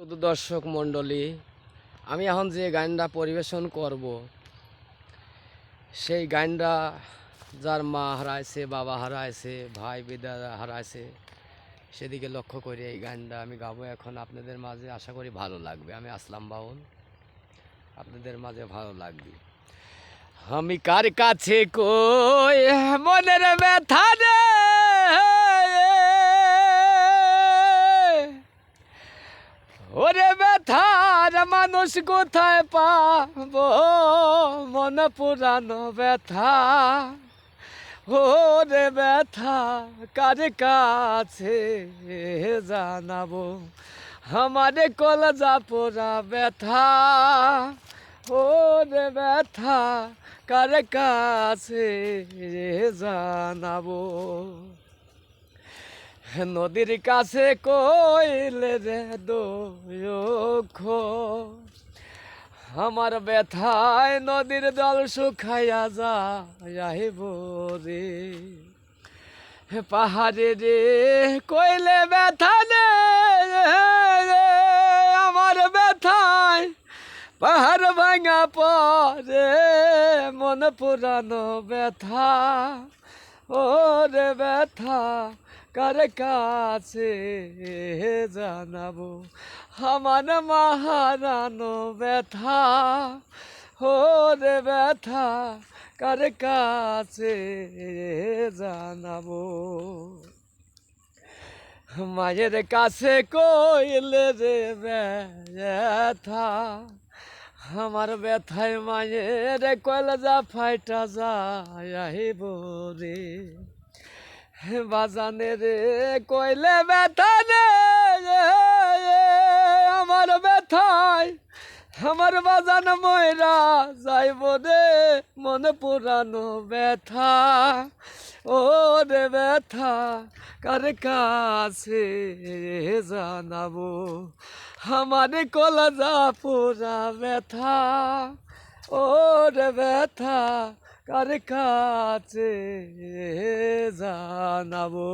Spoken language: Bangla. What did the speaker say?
শুধু দর্শক মণ্ডলী, আমি এখন যে গানটা পরিবেশন করব সেই গানটা যার মা হারাইছে, বাবা হারাইছে, ভাই বিদায় হারাইছে, সেদিকে লক্ষ্য করে এই গানটা আমি গাবো এখন আপনাদের মাঝে। আশা করি ভালো লাগবে। আমি আসলাম বাউল, আপনাদের মাঝে ভালো লাগবে। আমি কার কাছে কই মনের ব্যথা রে, ওরে ব্যথার মানুষ কোথায় পাবো, মন পুরানো ব্যথা। ওরে ব্যথা কার কাছে জানাবো, আমারে কলজা পোড়া ব্যথা। ওরে ব্যথা কার কাছে জানাবো। নদীর কাছে কইলে রে দুঃখ, আমার ব্যথায় নদীর জল শুকাইয়া যাইব রে। পাহাড়ে রে কইলে ব্যথা রে, আমার ব্যথায় পাহাড় ভাঙা পরে মন পুরানো ব্যথা। ওরে ব্যথা কার কাছে জানাবো, আমার মাহারানো ব্যথা। ওরে ব্যথা কার কাছে জানাবো। মায়ের কাছে কইলে রে ব্যথা, আমার ব্যথায় মায়ের কলজা ফাইটা যাইব রে। বাজানে রে কইলে ব্যথা রে, আমার ব্যথায় আমার বাজান ময়রা যাইব রে, মন পুরানো ব্যথা। ও রে ব্যথা কার কাছে জানাবো, আমার কলজা পোড়া ব্যথা। ও রে ব্যথা কার কাছে জানাবো।